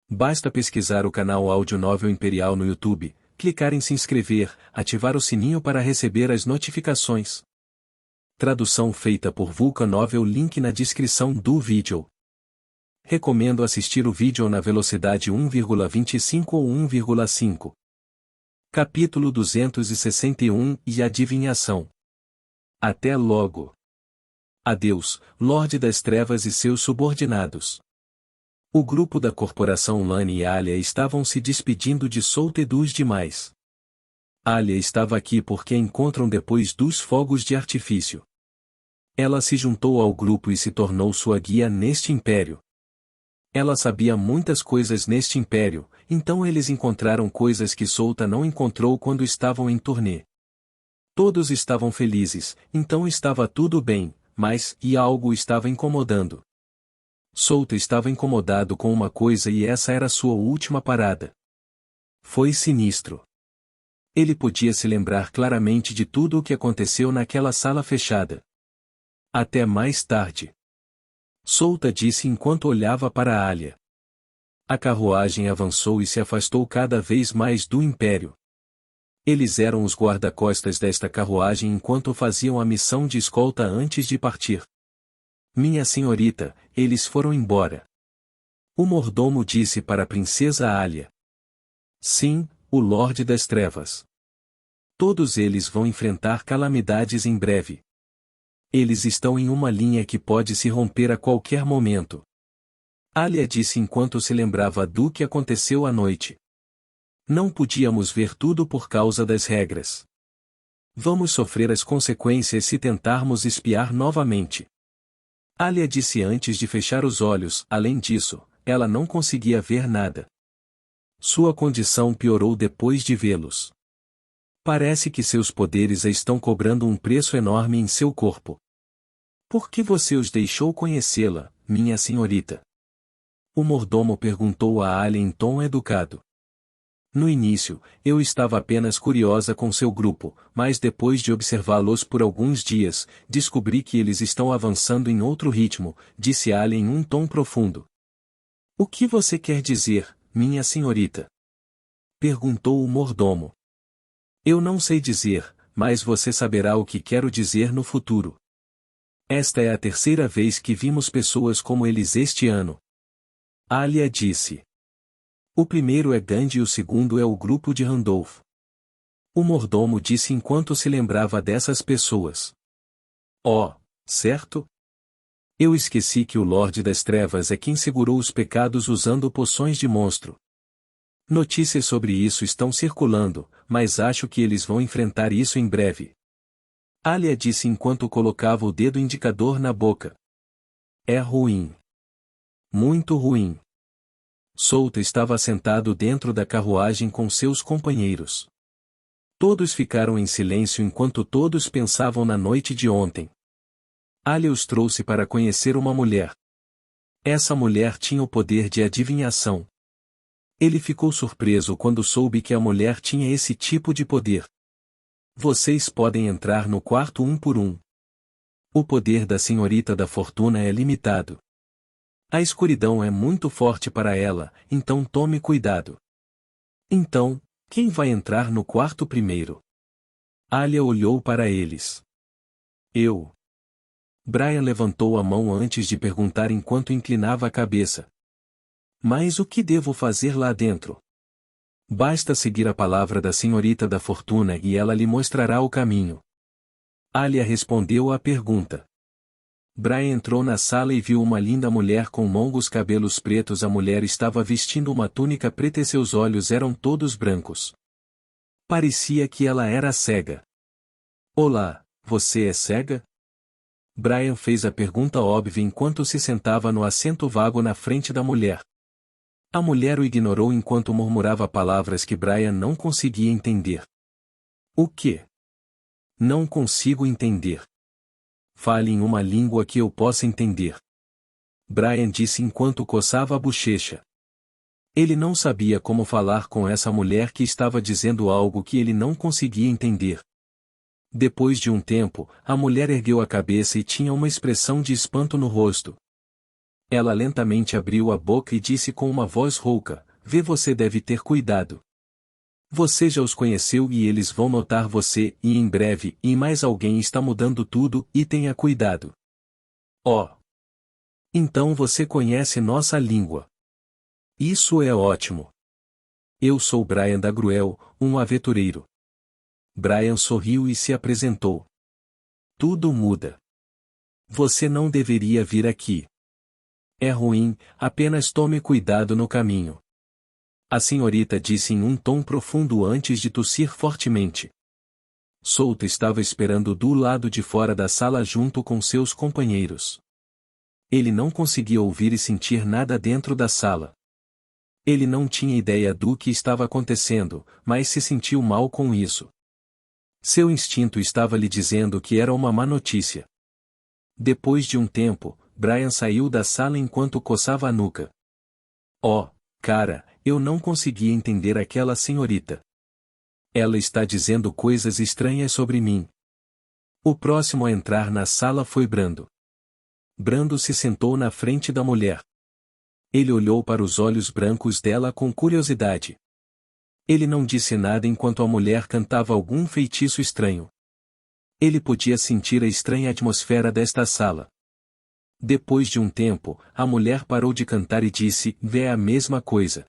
Basta pesquisar o canal Audionovel Imperial no YouTube, clicar em se inscrever, ativar o sininho para receber as notificações. Tradução feita por Vulcan Novel, link na descrição do vídeo. Recomendo assistir o vídeo na velocidade 1,25 ou 1,5. Capítulo 261 e Adivinhação. Até logo. Adeus, Lorde das Trevas e seus subordinados. O grupo da corporação Lani e Alia estavam se despedindo de Solta e dos demais. Alia estava aqui porque a encontram depois dos fogos de artifício. Ela se juntou ao grupo e se tornou sua guia neste império. Ela sabia muitas coisas neste império, então eles encontraram coisas que Solta não encontrou quando estavam em turnê. Todos estavam felizes, então estava tudo bem, mas algo estava incomodando. Solta estava incomodado com uma coisa e essa era sua última parada. Foi sinistro. Ele podia se lembrar claramente de tudo o que aconteceu naquela sala fechada. Até mais tarde. Solta disse enquanto olhava para Alia. A carruagem avançou e se afastou cada vez mais do Império. Eles eram os guarda-costas desta carruagem enquanto faziam a missão de escolta antes de partir. Minha senhorita, eles foram embora. O mordomo disse para a princesa Alia. Sim, o Lorde das Trevas. Todos eles vão enfrentar calamidades em breve. Eles estão em uma linha que pode se romper a qualquer momento. Alia disse enquanto se lembrava do que aconteceu à noite. Não podíamos ver tudo por causa das regras. Vamos sofrer as consequências se tentarmos espiar novamente. Alia disse antes de fechar os olhos, além disso, ela não conseguia ver nada. Sua condição piorou depois de vê-los. Parece que seus poderes a estão cobrando um preço enorme em seu corpo. Por que você os deixou conhecê-la, minha senhorita? O mordomo perguntou a Alia em tom educado. No início, eu estava apenas curiosa com seu grupo, mas depois de observá-los por alguns dias, descobri que eles estão avançando em outro ritmo, disse Alia em um tom profundo. O que você quer dizer, minha senhorita? Perguntou o mordomo. Eu não sei dizer, mas você saberá o que quero dizer no futuro. Esta é a terceira vez que vimos pessoas como eles este ano. Alia disse. O primeiro é Gandhi e o segundo é o grupo de Randolph. O mordomo disse enquanto se lembrava dessas pessoas. Oh, certo? Eu esqueci que o Lorde das Trevas é quem segurou os pecados usando poções de monstro. Notícias sobre isso estão circulando, mas acho que eles vão enfrentar isso em breve. Alia disse enquanto colocava o dedo indicador na boca. É ruim. Muito ruim. Solta estava sentado dentro da carruagem com seus companheiros. Todos ficaram em silêncio enquanto todos pensavam na noite de ontem. Alia os trouxe para conhecer uma mulher. Essa mulher tinha o poder de adivinhação. Ele ficou surpreso quando soube que a mulher tinha esse tipo de poder. Vocês podem entrar no quarto um por um. O poder da senhorita da fortuna é limitado. A escuridão é muito forte para ela, então tome cuidado. Então, quem vai entrar no quarto primeiro? Alia olhou para eles. Eu. Brian levantou a mão antes de perguntar enquanto inclinava a cabeça. Mas o que devo fazer lá dentro? Basta seguir a palavra da senhorita da fortuna e ela lhe mostrará o caminho. Alia respondeu à pergunta. Brian entrou na sala e viu uma linda mulher com longos cabelos pretos. A mulher estava vestindo uma túnica preta e seus olhos eram todos brancos. Parecia que ela era cega. Olá, você é cega? Brian fez a pergunta óbvia enquanto se sentava no assento vago na frente da mulher. A mulher o ignorou enquanto murmurava palavras que Brian não conseguia entender. O quê? Não consigo entender. Fale em uma língua que eu possa entender. Brian disse enquanto coçava a bochecha. Ele não sabia como falar com essa mulher que estava dizendo algo que ele não conseguia entender. Depois de um tempo, a mulher ergueu a cabeça e tinha uma expressão de espanto no rosto. Ela lentamente abriu a boca e disse com uma voz rouca: Vê, você deve ter cuidado. Você já os conheceu e eles vão notar você, e em breve, e mais alguém está mudando tudo, e tenha cuidado. Oh! Então você conhece nossa língua. Isso é ótimo. Eu sou Brian da Gruel, um aventureiro. Brian sorriu e se apresentou. Tudo muda. Você não deveria vir aqui. É ruim, apenas tome cuidado no caminho. A senhorita disse em um tom profundo antes de tossir fortemente. Souto estava esperando do lado de fora da sala junto com seus companheiros. Ele não conseguia ouvir e sentir nada dentro da sala. Ele não tinha ideia do que estava acontecendo, mas se sentiu mal com isso. Seu instinto estava lhe dizendo que era uma má notícia. Depois de um tempo, Brian saiu da sala enquanto coçava a nuca. Oh, cara, eu não conseguia entender aquela senhorita. Ela está dizendo coisas estranhas sobre mim. O próximo a entrar na sala foi Brando. Brando se sentou na frente da mulher. Ele olhou para os olhos brancos dela com curiosidade. Ele não disse nada enquanto a mulher cantava algum feitiço estranho. Ele podia sentir a estranha atmosfera desta sala. Depois de um tempo, a mulher parou de cantar e disse: Vê a mesma coisa.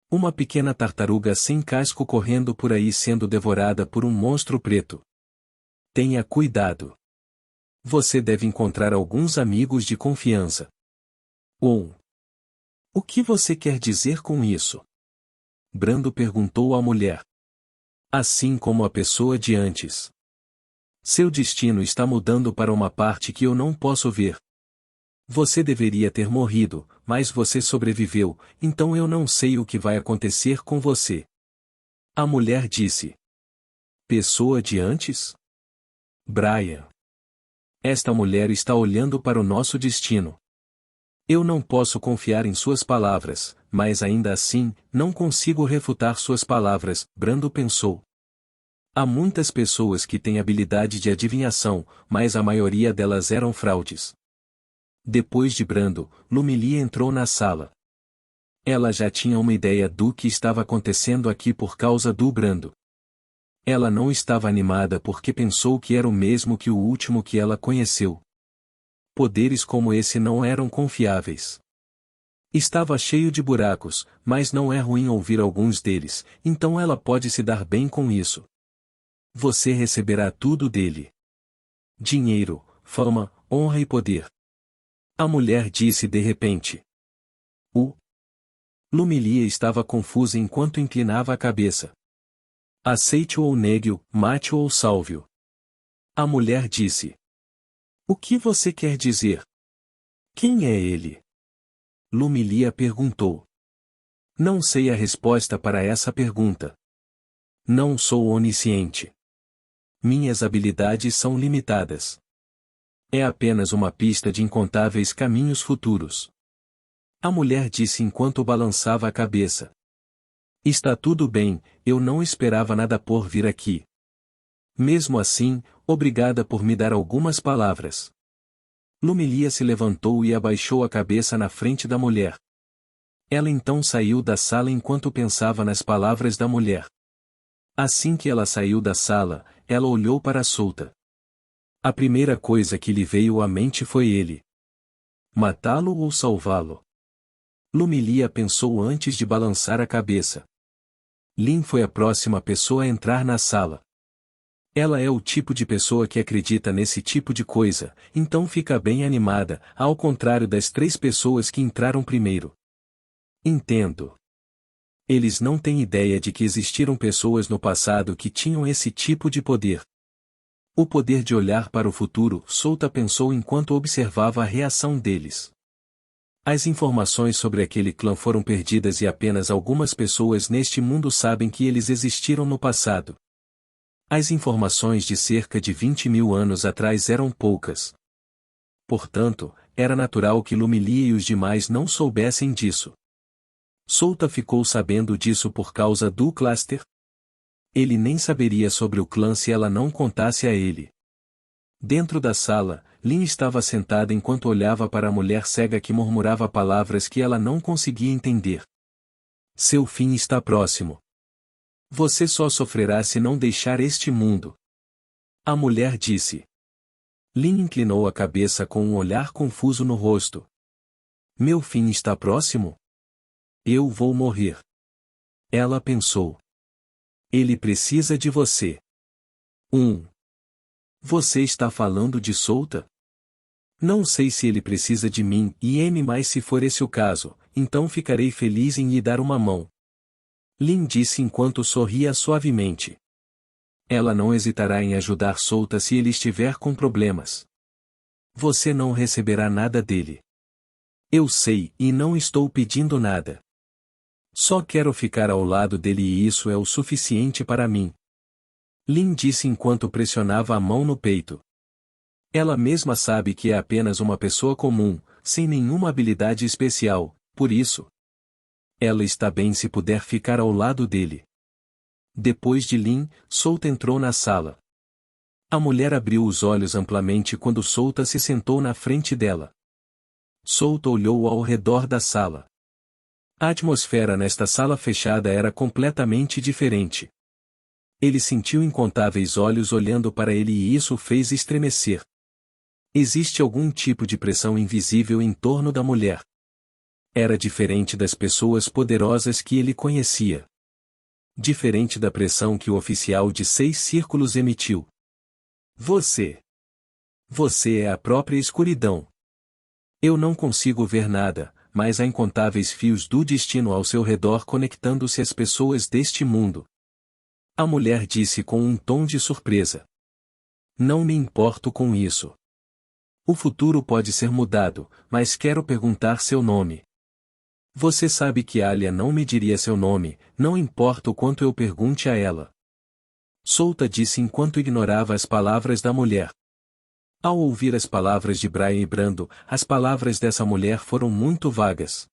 Uma pequena tartaruga sem casco correndo por aí sendo devorada por um monstro preto. Tenha cuidado. Você deve encontrar alguns amigos de confiança. O que você quer dizer com isso? Brando perguntou à mulher. Assim como a pessoa de antes. Seu destino está mudando para uma parte que eu não posso ver. Você deveria ter morrido, mas você sobreviveu, então eu não sei o que vai acontecer com você. A mulher disse. Pessoa de antes? Brian. Esta mulher está olhando para o nosso destino. Eu não posso confiar em suas palavras, mas ainda assim, não consigo refutar suas palavras, Brando pensou. Há muitas pessoas que têm habilidade de adivinhação, mas a maioria delas eram fraudes. Depois de Brando, Lumilia entrou na sala. Ela já tinha uma ideia do que estava acontecendo aqui por causa do Brando. Ela não estava animada porque pensou que era o mesmo que o último que ela conheceu. Poderes como esse não eram confiáveis. Estava cheio de buracos, mas não é ruim ouvir alguns deles, então ela pode se dar bem com isso. Você receberá tudo dele. Dinheiro, fama, honra e poder. A mulher disse de repente. Lumilia estava confusa enquanto inclinava a cabeça. Aceite-o ou negue-o, mate-o ou salve-o. A mulher disse. O que você quer dizer? Quem é ele? Lumilia perguntou. Não sei a resposta para essa pergunta. Não sou onisciente. Minhas habilidades são limitadas. É apenas uma pista de incontáveis caminhos futuros. A mulher disse enquanto balançava a cabeça. Está tudo bem, eu não esperava nada por vir aqui. Mesmo assim, obrigada por me dar algumas palavras. Lumilia se levantou e abaixou a cabeça na frente da mulher. Ela então saiu da sala enquanto pensava nas palavras da mulher. Assim que ela saiu da sala, ela olhou para Souta. A primeira coisa que lhe veio à mente foi ele. Matá-lo ou salvá-lo? Lumilia pensou antes de balançar a cabeça. Lin foi a próxima pessoa a entrar na sala. Ela é o tipo de pessoa que acredita nesse tipo de coisa, então fica bem animada, ao contrário das 3 pessoas que entraram primeiro. Entendo. Eles não têm ideia de que existiram pessoas no passado que tinham esse tipo de poder. O poder de olhar para o futuro, Souta pensou enquanto observava a reação deles. As informações sobre aquele clã foram perdidas e apenas algumas pessoas neste mundo sabem que eles existiram no passado. As informações de cerca de 20.000 anos atrás eram poucas. Portanto, era natural que Lumilia e os demais não soubessem disso. Souta ficou sabendo disso por causa do Cluster? Ele nem saberia sobre o clã se ela não contasse a ele. Dentro da sala, Lin estava sentada enquanto olhava para a mulher cega que murmurava palavras que ela não conseguia entender. Seu fim está próximo. Você só sofrerá se não deixar este mundo. A mulher disse. Lin inclinou a cabeça com um olhar confuso no rosto. Meu fim está próximo? Eu vou morrer. Ela pensou. Ele precisa de você. 1. Você está falando de Souta? Não sei se ele precisa de mim, mas se for esse o caso, então ficarei feliz em lhe dar uma mão. Lin disse enquanto sorria suavemente. Ela não hesitará em ajudar Souta se ele estiver com problemas. Você não receberá nada dele. Eu sei, e não estou pedindo nada. Só quero ficar ao lado dele e isso é o suficiente para mim. Lin disse enquanto pressionava a mão no peito. Ela mesma sabe que é apenas uma pessoa comum, sem nenhuma habilidade especial, por isso. Ela está bem se puder ficar ao lado dele. Depois de Lin, Souta entrou na sala. A mulher abriu os olhos amplamente quando Souta se sentou na frente dela. Souta olhou ao redor da sala. A atmosfera nesta sala fechada era completamente diferente. Ele sentiu incontáveis olhos olhando para ele e isso o fez estremecer. Existe algum tipo de pressão invisível em torno da mulher. Era diferente das pessoas poderosas que ele conhecia. Diferente da pressão que o oficial de 6 círculos emitiu. Você é a própria escuridão. Eu não consigo ver nada, mas há incontáveis fios do destino ao seu redor conectando-se às pessoas deste mundo. A mulher disse com um tom de surpresa. Não me importo com isso. O futuro pode ser mudado, mas quero perguntar seu nome. Você sabe que Alia não me diria seu nome, não importa o quanto eu pergunte a ela. Souta disse enquanto ignorava as palavras da mulher. Ao ouvir as palavras de Brian e Brando, as palavras dessa mulher foram muito vagas.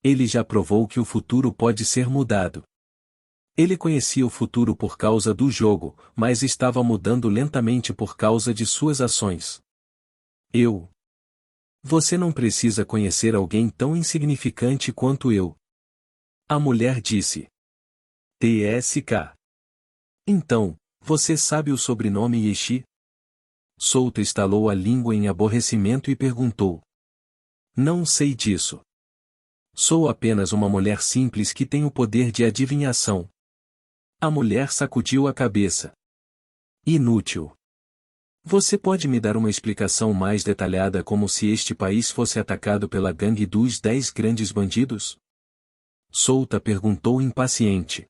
Ele já provou que o futuro pode ser mudado. Ele conhecia o futuro por causa do jogo, mas estava mudando lentamente por causa de suas ações. Você não precisa conhecer alguém tão insignificante quanto eu. A mulher disse. TSK. Então, você sabe o sobrenome Yeshi? Souta estalou a língua em aborrecimento e perguntou. Não sei disso. Sou apenas uma mulher simples que tem o poder de adivinhação. A mulher sacudiu a cabeça. Inútil. Você pode me dar uma explicação mais detalhada como se este país fosse atacado pela gangue dos 10 grandes bandidos? Souta perguntou impaciente.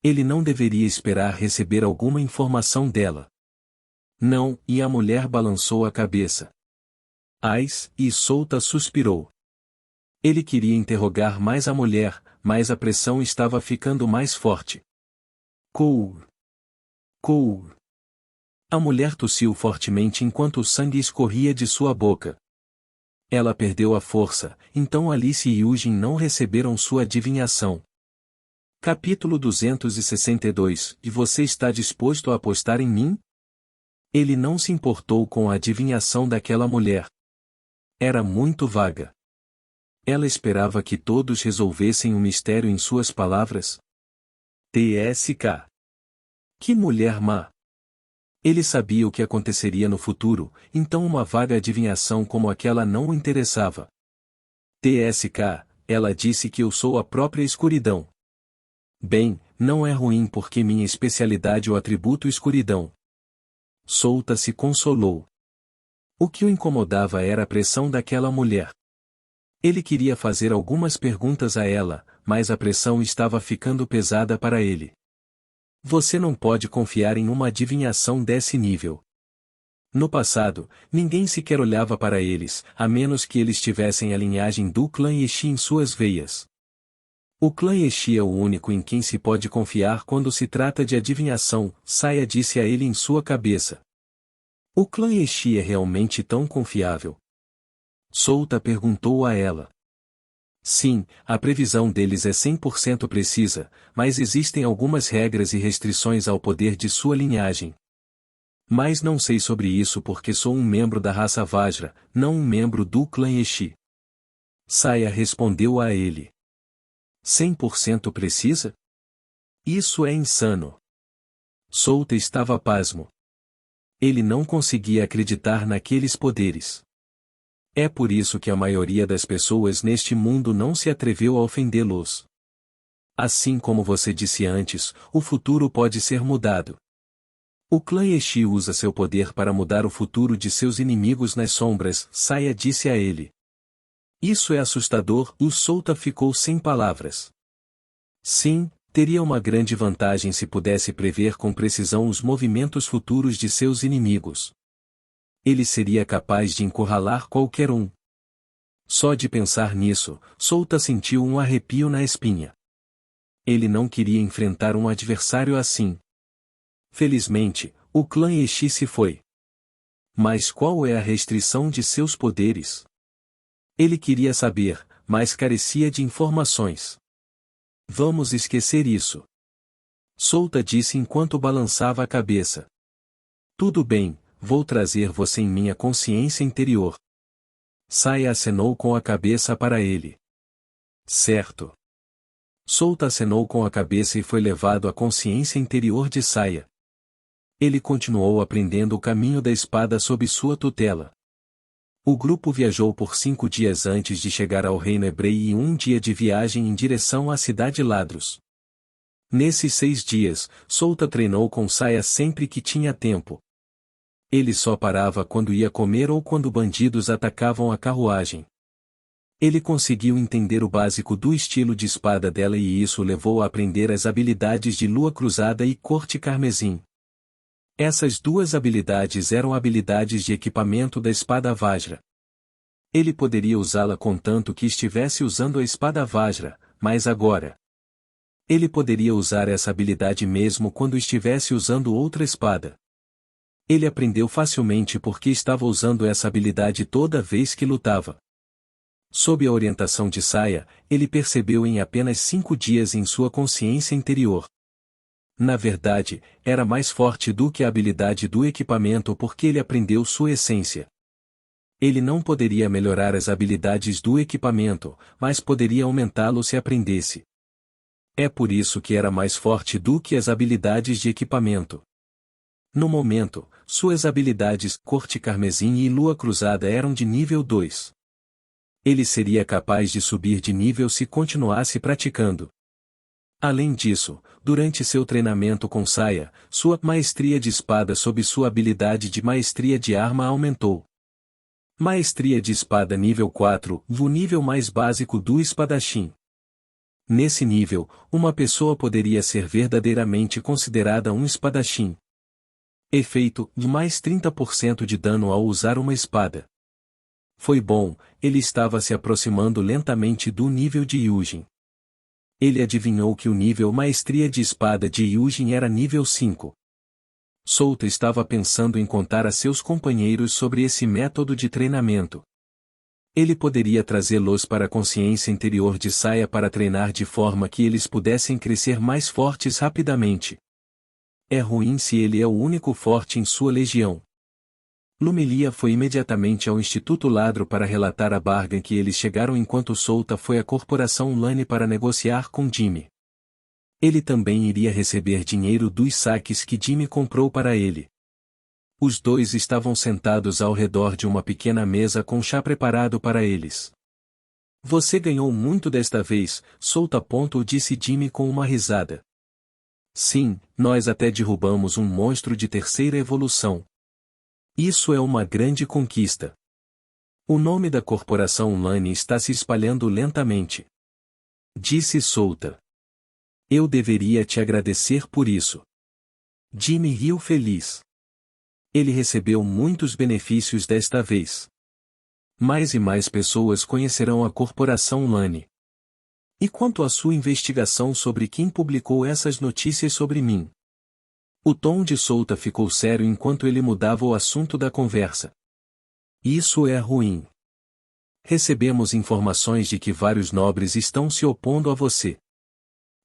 Ele não deveria esperar receber alguma informação dela. Não, e a mulher balançou a cabeça. E Souta suspirou. Ele queria interrogar mais a mulher, mas a pressão estava ficando mais forte. Cour. A mulher tossiu fortemente enquanto o sangue escorria de sua boca. Ela perdeu a força, então Alice e Eugene não receberam sua adivinhação. Capítulo 262 E você está disposto a apostar em mim? Ele não se importou com a adivinhação daquela mulher. Era muito vaga. Ela esperava que todos resolvessem o mistério em suas palavras. TSK. Que mulher má! Ele sabia o que aconteceria no futuro, então uma vaga adivinhação como aquela não o interessava. TSK, ela disse que eu sou a própria escuridão. Bem, não é ruim porque minha especialidade é o atributo escuridão. Souta se consolou. O que o incomodava era a pressão daquela mulher. Ele queria fazer algumas perguntas a ela, mas a pressão estava ficando pesada para ele. Você não pode confiar em uma adivinhação desse nível. No passado, ninguém sequer olhava para eles, a menos que eles tivessem a linhagem do clã Yeshi em suas veias. O clã Yeshi é o único em quem se pode confiar quando se trata de adivinhação, Saya disse a ele em sua cabeça. O clã Yeshi é realmente tão confiável? Souta perguntou a ela. Sim, a previsão deles é 100% precisa, mas existem algumas regras e restrições ao poder de sua linhagem. Mas não sei sobre isso porque sou um membro da raça Vajra, não um membro do clã Eshi. Saya respondeu a ele. 100% precisa? Isso é insano. Souta estava pasmo. Ele não conseguia acreditar naqueles poderes. É por isso que a maioria das pessoas neste mundo não se atreveu a ofendê-los. Assim como você disse antes, o futuro pode ser mudado. O clã Eshi usa seu poder para mudar o futuro de seus inimigos nas sombras, Saya disse a ele. Isso é assustador, o Souta ficou sem palavras. Sim, teria uma grande vantagem se pudesse prever com precisão os movimentos futuros de seus inimigos. Ele seria capaz de encurralar qualquer um. Só de pensar nisso, Souta sentiu um arrepio na espinha. Ele não queria enfrentar um adversário assim. Felizmente, o clã Eshi se foi. Mas qual é a restrição de seus poderes? Ele queria saber, mas carecia de informações. Vamos esquecer isso. Souta disse enquanto balançava a cabeça. Tudo bem, vou trazer você em minha consciência interior. Saya acenou com a cabeça para ele. Certo. Souta acenou com a cabeça e foi levado à consciência interior de Saya. Ele continuou aprendendo o caminho da espada sob sua tutela. O grupo viajou por 5 dias antes de chegar ao Reino Ebrei e 1 dia de viagem em direção à cidade Ladros. Nesses 6 dias, Souta treinou com Saya sempre que tinha tempo. Ele só parava quando ia comer ou quando bandidos atacavam a carruagem. Ele conseguiu entender o básico do estilo de espada dela e isso levou a aprender as habilidades de Lua Cruzada e Corte Carmesim. Essas duas habilidades eram habilidades de equipamento da espada Vajra. Ele poderia usá-la contanto que estivesse usando a espada Vajra, mas agora. Ele poderia usar essa habilidade mesmo quando estivesse usando outra espada. Ele aprendeu facilmente porque estava usando essa habilidade toda vez que lutava. Sob a orientação de Saya, ele percebeu em apenas 5 dias em sua consciência interior. Na verdade, era mais forte do que a habilidade do equipamento porque ele aprendeu sua essência. Ele não poderia melhorar as habilidades do equipamento, mas poderia aumentá-lo se aprendesse. É por isso que era mais forte do que as habilidades de equipamento. No momento, suas habilidades Corte Carmesim e Lua Cruzada eram de nível 2. Ele seria capaz de subir de nível se continuasse praticando. Além disso, durante seu treinamento com Saya, sua maestria de espada sob sua habilidade de maestria de arma aumentou. Maestria de espada nível 4, o nível mais básico do espadachim. Nesse nível, uma pessoa poderia ser verdadeiramente considerada um espadachim. Efeito, de mais 30% de dano ao usar uma espada. Foi bom, ele estava se aproximando lentamente do nível de Yujin. Ele adivinhou que o nível maestria de espada de Yujin era nível 5. Souta estava pensando em contar a seus companheiros sobre esse método de treinamento. Ele poderia trazê-los para a consciência interior de Saya para treinar de forma que eles pudessem crescer mais fortes rapidamente. É ruim se ele é o único forte em sua legião. Lumilia foi imediatamente ao Instituto Ladro para relatar a bargain que eles chegaram enquanto Souta foi à Corporação Lane para negociar com Jimmy. Ele também iria receber dinheiro dos saques que Jimmy comprou para ele. Os dois estavam sentados ao redor de uma pequena mesa com chá preparado para eles. Você ganhou muito desta vez, Souta. Disse Jimmy com uma risada. Sim, nós até derrubamos um monstro de 3ª evolução. Isso é uma grande conquista. O nome da corporação Lane está se espalhando lentamente. Disse Souta. Eu deveria te agradecer por isso. Jimmy riu feliz. Ele recebeu muitos benefícios desta vez. Mais e mais pessoas conhecerão a corporação Lane. E quanto à sua investigação sobre quem publicou essas notícias sobre mim? O tom de Souta ficou sério enquanto ele mudava o assunto da conversa. Isso é ruim. Recebemos informações de que vários nobres estão se opondo a você.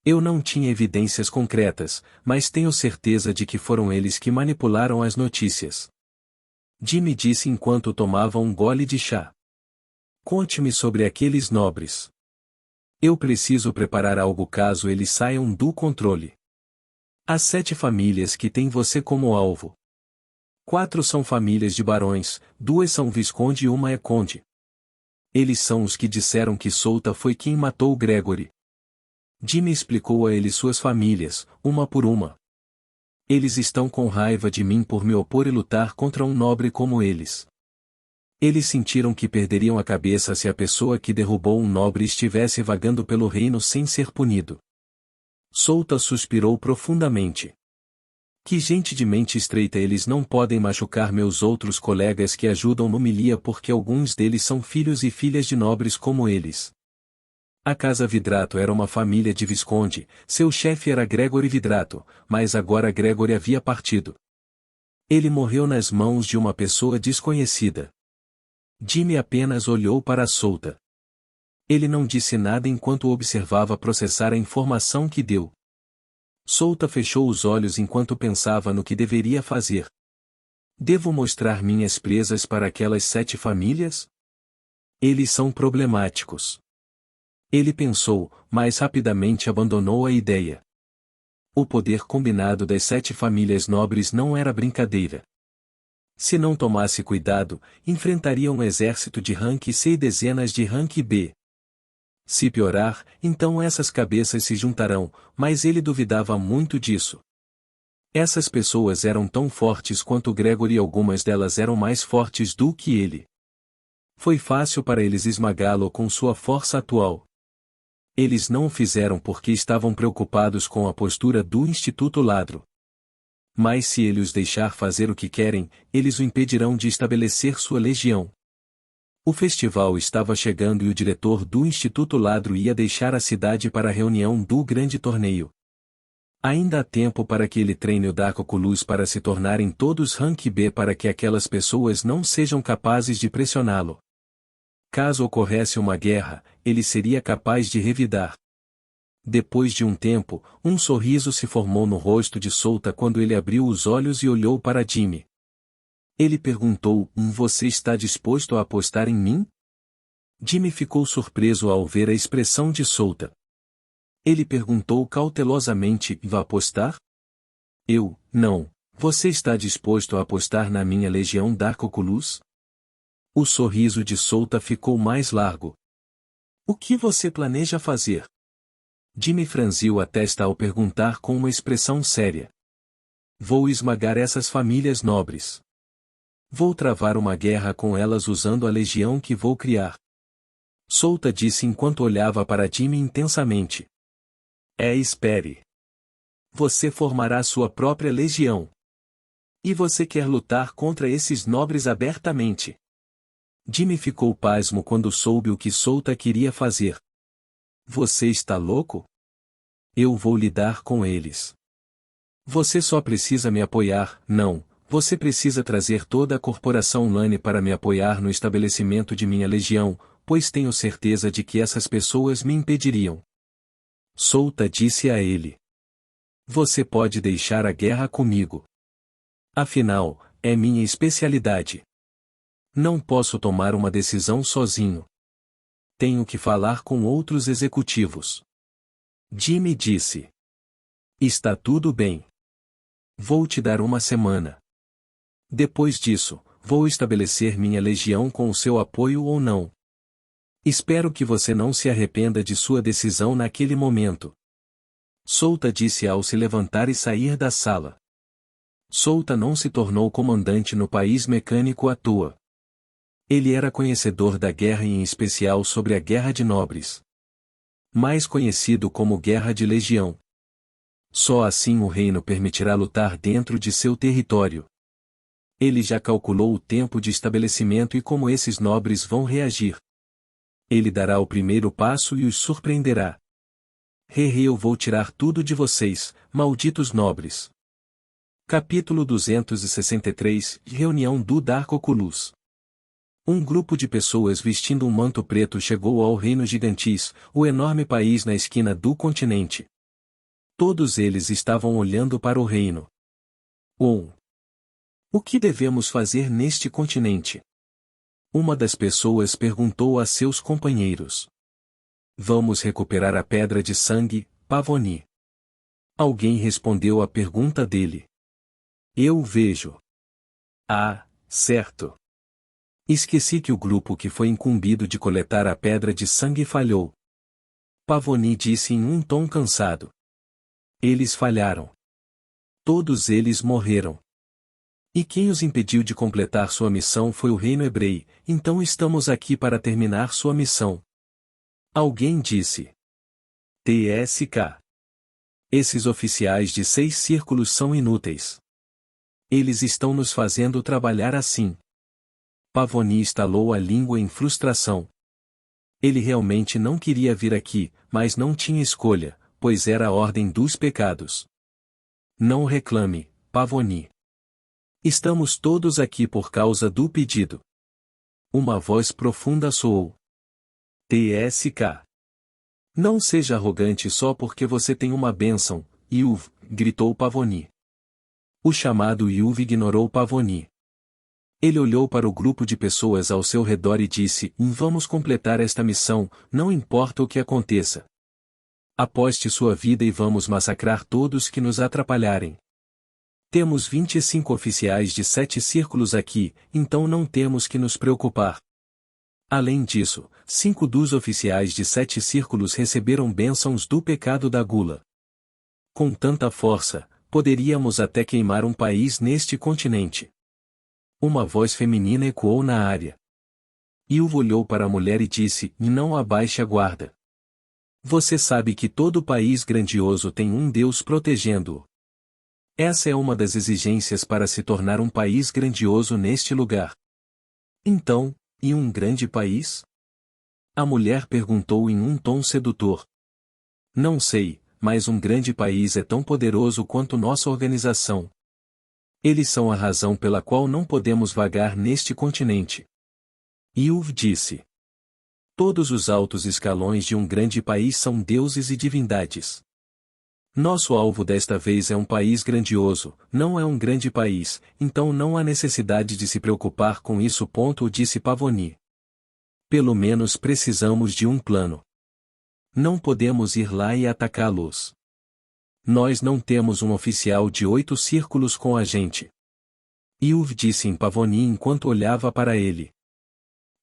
Eu não tinha evidências concretas, mas tenho certeza de que foram eles que manipularam as notícias. Jimmy disse enquanto tomava um gole de chá. Conte-me sobre aqueles nobres. Eu preciso preparar algo caso eles saiam do controle. Há 7 famílias que têm você como alvo. 4 são famílias de barões, 2 são visconde e uma é conde. Eles são os que disseram que Souta foi quem matou Gregory. Jimmy explicou a eles suas famílias, uma por uma. Eles estão com raiva de mim por me opor e lutar contra um nobre como eles. Eles sentiram que perderiam a cabeça se a pessoa que derrubou um nobre estivesse vagando pelo reino sem ser punido. Souta suspirou profundamente. Que gente de mente estreita, eles não podem machucar meus outros colegas que ajudam no Milia porque alguns deles são filhos e filhas de nobres como eles. A Casa Vidrato era uma família de visconde, seu chefe era Gregory Vidrato, mas agora Gregory havia partido. Ele morreu nas mãos de uma pessoa desconhecida. Jimmy apenas olhou para Souta. Ele não disse nada enquanto observava processar a informação que deu. Souta fechou os olhos enquanto pensava no que deveria fazer. Devo mostrar minhas presas para aquelas 7 famílias? Eles são problemáticos. Ele pensou, mas rapidamente abandonou a ideia. O poder combinado das 7 famílias nobres não era brincadeira. Se não tomasse cuidado, enfrentaria um exército de rank C e dezenas de rank B. Se piorar, então essas cabeças se juntarão, mas ele duvidava muito disso. Essas pessoas eram tão fortes quanto Gregory e algumas delas eram mais fortes do que ele. Foi fácil para eles esmagá-lo com sua força atual. Eles não o fizeram porque estavam preocupados com a postura do Instituto Ladro. Mas se ele os deixar fazer o que querem, eles o impedirão de estabelecer sua legião. O festival estava chegando e o diretor do Instituto Ladro ia deixar a cidade para a reunião do grande torneio. Ainda há tempo para que ele treine o Darkoculus para se tornarem todos rank B para que aquelas pessoas não sejam capazes de pressioná-lo. Caso ocorresse uma guerra, ele seria capaz de revidar. Depois de um tempo, um sorriso se formou no rosto de Souta quando ele abriu os olhos e olhou para Jimmy. Ele perguntou, você está disposto a apostar em mim? Jimmy ficou surpreso ao ver a expressão de Souta. Ele perguntou cautelosamente, vai apostar? Não. Você está disposto a apostar na minha legião Darkoculus? O sorriso de Souta ficou mais largo. O que você planeja fazer? Jimmy franziu a testa ao perguntar com uma expressão séria. Vou esmagar essas famílias nobres. Vou travar uma guerra com elas usando a legião que vou criar. Souta disse enquanto olhava para Jimmy intensamente. Espere. Você formará sua própria legião. E você quer lutar contra esses nobres abertamente. Jimmy ficou pasmo quando soube o que Souta queria fazer. Você está louco? Eu vou lidar com eles. Você só precisa me apoiar, não, você precisa trazer toda a corporação Lane para me apoiar no estabelecimento de minha legião, pois tenho certeza de que essas pessoas me impediriam. Souta disse a ele. Você pode deixar a guerra comigo. Afinal, é minha especialidade. Não posso tomar uma decisão sozinho. Tenho que falar com outros executivos. Jimmy disse. Está tudo bem. Vou te dar uma semana. Depois disso, vou estabelecer minha legião com o seu apoio ou não. Espero que você não se arrependa de sua decisão naquele momento. Souta disse ao se levantar e sair da sala. Souta não se tornou comandante no país mecânico à toa. Ele era conhecedor da guerra e em especial sobre a Guerra de Nobres. Mais conhecido como Guerra de Legião. Só assim o reino permitirá lutar dentro de seu território. Ele já calculou o tempo de estabelecimento e como esses nobres vão reagir. Ele dará o primeiro passo e os surpreenderá. Eu vou tirar tudo de vocês, malditos nobres. Capítulo 263 Reunião do Darkoculus. Um grupo de pessoas vestindo um manto preto chegou ao Reino Gigantis, o enorme país na esquina do continente. Todos eles estavam olhando para o reino. 1. O que devemos fazer neste continente? Uma das pessoas perguntou a seus companheiros. Vamos recuperar a pedra de sangue, Pavoni. Alguém respondeu à pergunta dele. Eu vejo. Ah, certo. Esqueci que o grupo que foi incumbido de coletar a pedra de sangue falhou. Pavoni disse em um tom cansado. Eles falharam. Todos eles morreram. E quem os impediu de completar sua missão foi o reino hebreu, então estamos aqui para terminar sua missão. Alguém disse. TSK. Esses oficiais de 6 círculos são inúteis. Eles estão nos fazendo trabalhar assim. Pavoni estalou a língua em frustração. Ele realmente não queria vir aqui, mas não tinha escolha, pois era a ordem dos pecados. Não reclame, Pavoni. Estamos todos aqui por causa do pedido. Uma voz profunda soou. TSK. Não seja arrogante só porque você tem uma bênção, Yuv, gritou Pavoni. O chamado Yuv ignorou Pavoni. Ele olhou para o grupo de pessoas ao seu redor e disse: Vamos completar esta missão, não importa o que aconteça. Aposte sua vida e vamos massacrar todos que nos atrapalharem. Temos 25 oficiais de 7 círculos aqui, então não temos que nos preocupar. Além disso, 5 dos oficiais de 7 círculos receberam bênçãos do pecado da gula. Com tanta força, poderíamos até queimar um país neste continente. Uma voz feminina ecoou na área. Ilvo olhou para a mulher e disse: Não abaixe a guarda. Você sabe que todo país grandioso tem um Deus protegendo-o. Essa é uma das exigências para se tornar um país grandioso neste lugar. Então, e um grande país? A mulher perguntou em um tom sedutor. Não sei, mas um grande país é tão poderoso quanto nossa organização. Eles são a razão pela qual não podemos vagar neste continente. Ilv disse. Todos os altos escalões de um grande país são deuses e divindades. Nosso alvo desta vez é um país grandioso, não é um grande país, então não há necessidade de se preocupar com isso. Disse Pavoni. Pelo menos precisamos de um plano. Não podemos ir lá e atacá-los. Nós não temos um oficial de 8 círculos com a gente. Ilv disse em Pavoni enquanto olhava para ele.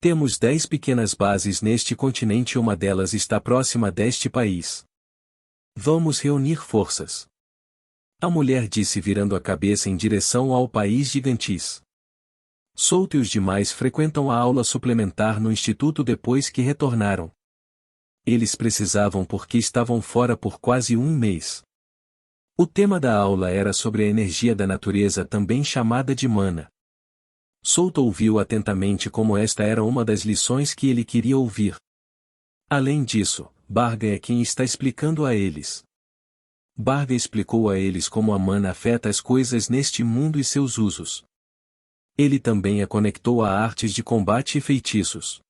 Temos 10 pequenas bases neste continente e uma delas está próxima deste país. Vamos reunir forças. A mulher disse virando a cabeça em direção ao país gigantes. Souto e os demais frequentam a aula suplementar no instituto depois que retornaram. Eles precisavam porque estavam fora por quase um mês. O tema da aula era sobre a energia da natureza, também chamada de mana. Souto ouviu atentamente como esta era uma das lições que ele queria ouvir. Além disso, Barga é quem está explicando a eles. Barga explicou a eles como a mana afeta as coisas neste mundo e seus usos. Ele também a conectou a artes de combate e feitiços.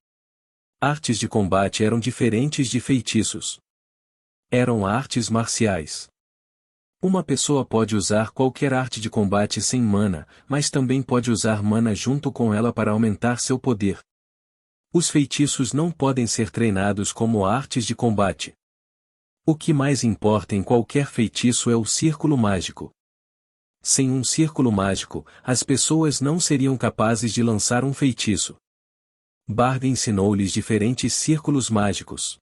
Artes de combate eram diferentes de feitiços. Eram artes marciais. Uma pessoa pode usar qualquer arte de combate sem mana, mas também pode usar mana junto com ela para aumentar seu poder. Os feitiços não podem ser treinados como artes de combate. O que mais importa em qualquer feitiço é o círculo mágico. Sem um círculo mágico, as pessoas não seriam capazes de lançar um feitiço. Barga ensinou-lhes diferentes círculos mágicos.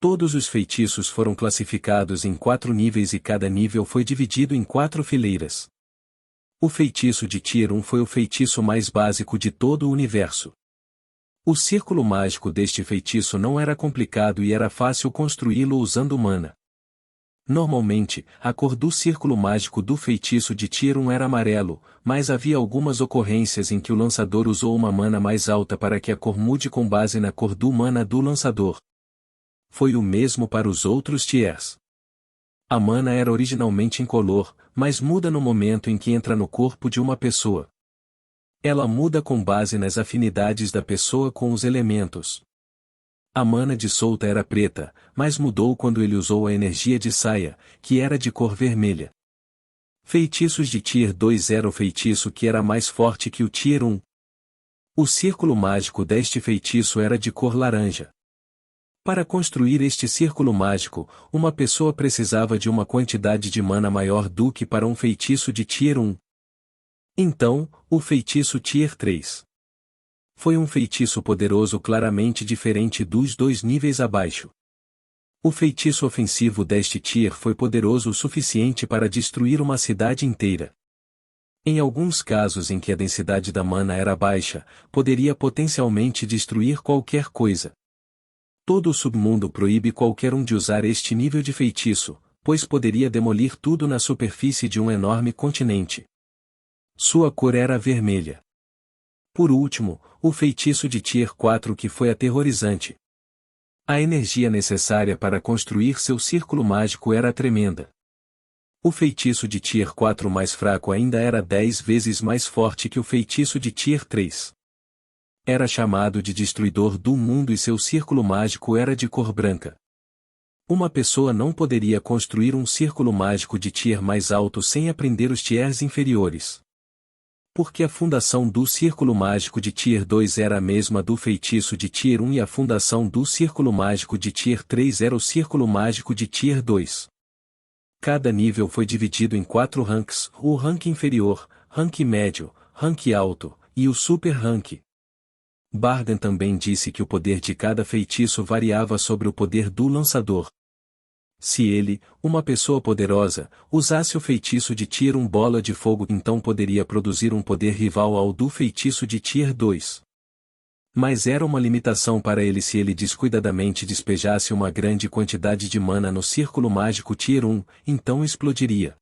Todos os feitiços foram classificados em 4 níveis e cada nível foi dividido em 4 fileiras. O feitiço de Tier 1 foi o feitiço mais básico de todo o universo. O círculo mágico deste feitiço não era complicado e era fácil construí-lo usando mana. Normalmente, a cor do círculo mágico do feitiço de Tier 1 era amarelo, mas havia algumas ocorrências em que o lançador usou uma mana mais alta para que a cor mude com base na cor do mana do lançador. Foi o mesmo para os outros tiers. A mana era originalmente incolor, mas muda no momento em que entra no corpo de uma pessoa. Ela muda com base nas afinidades da pessoa com os elementos. A mana de Solta era preta, mas mudou quando ele usou a energia de Saia, que era de cor vermelha. Feitiços de Tier 2 era o feitiço que era mais forte que o Tier 1. O círculo mágico deste feitiço era de cor laranja. Para construir este círculo mágico, uma pessoa precisava de uma quantidade de mana maior do que para um feitiço de Tier 1. Então, o feitiço Tier 3 foi um feitiço poderoso claramente diferente dos dois níveis abaixo. O feitiço ofensivo deste Tier foi poderoso o suficiente para destruir uma cidade inteira. Em alguns casos em que a densidade da mana era baixa, poderia potencialmente destruir qualquer coisa. Todo o submundo proíbe qualquer um de usar este nível de feitiço, pois poderia demolir tudo na superfície de um enorme continente. Sua cor era vermelha. Por último, o feitiço de Tier 4 que foi aterrorizante. A energia necessária para construir seu círculo mágico era tremenda. O feitiço de Tier 4 mais fraco ainda era 10 vezes mais forte que o feitiço de Tier 3. Era chamado de Destruidor do Mundo e seu círculo mágico era de cor branca. Uma pessoa não poderia construir um círculo mágico de Tier mais alto sem aprender os Tiers inferiores. Porque a fundação do círculo mágico de Tier 2 era a mesma do feitiço de Tier 1 e a fundação do círculo mágico de Tier 3 era o círculo mágico de Tier 2. Cada nível foi dividido em 4 ranks, o rank inferior, rank médio, rank alto, e o super rank. Bargan também disse que o poder de cada feitiço variava sobre o poder do lançador. Se ele, uma pessoa poderosa, usasse o feitiço de Tier 1 bola de fogo, então poderia produzir um poder rival ao do feitiço de Tier 2. Mas era uma limitação para ele se ele descuidadamente despejasse uma grande quantidade de mana no círculo mágico Tier 1, então explodiria.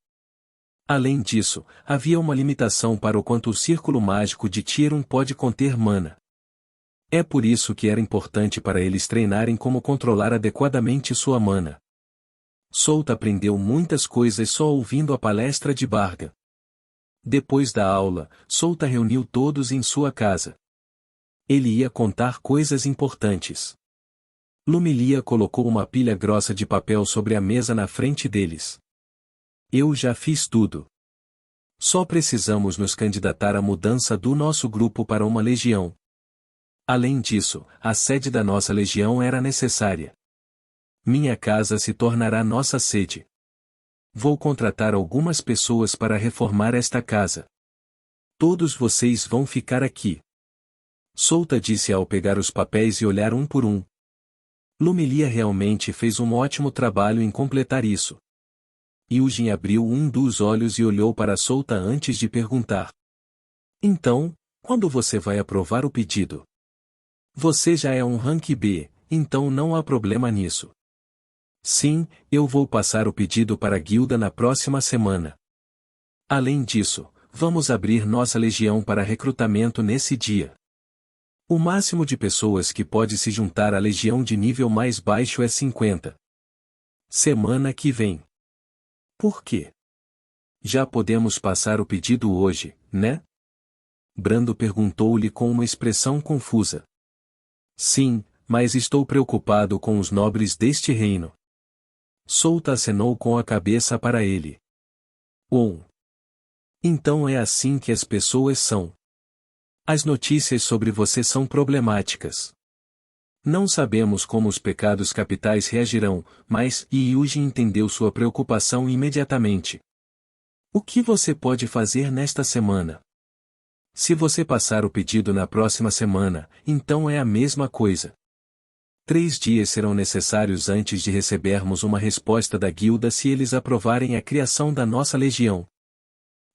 Além disso, havia uma limitação para o quanto o círculo mágico de Tier 1 pode conter mana. É por isso que era importante para eles treinarem como controlar adequadamente sua mana. Solta aprendeu muitas coisas só ouvindo a palestra de Barga. Depois da aula, Solta reuniu todos em sua casa. Ele ia contar coisas importantes. Lumilia colocou uma pilha grossa de papel sobre a mesa na frente deles. Eu já fiz tudo. Só precisamos nos candidatar à mudança do nosso grupo para uma legião. Além disso, a sede da nossa legião era necessária. Minha casa se tornará nossa sede. Vou contratar algumas pessoas para reformar esta casa. Todos vocês vão ficar aqui. Solta disse ao pegar os papéis e olhar um por um. Lumilia realmente fez um ótimo trabalho em completar isso. Yujin abriu um dos olhos e olhou para Solta antes de perguntar. Então, quando você vai aprovar o pedido? Você já é um rank B, então não há problema nisso. Sim, eu vou passar o pedido para a guilda na próxima semana. Além disso, vamos abrir nossa legião para recrutamento nesse dia. O máximo de pessoas que pode se juntar à legião de nível mais baixo é 50. Semana que vem. Por quê? Já podemos passar o pedido hoje, né? Brando perguntou-lhe com uma expressão confusa. Sim, mas estou preocupado com os nobres deste reino. Solta acenou com a cabeça para ele. Então é assim que as pessoas são. As notícias sobre você são problemáticas. Não sabemos como os pecados capitais reagirão, mas Yujin entendeu sua preocupação imediatamente. O que você pode fazer nesta semana? Se você passar o pedido na próxima semana, então é a mesma coisa. 3 dias serão necessários antes de recebermos uma resposta da guilda se eles aprovarem a criação da nossa legião.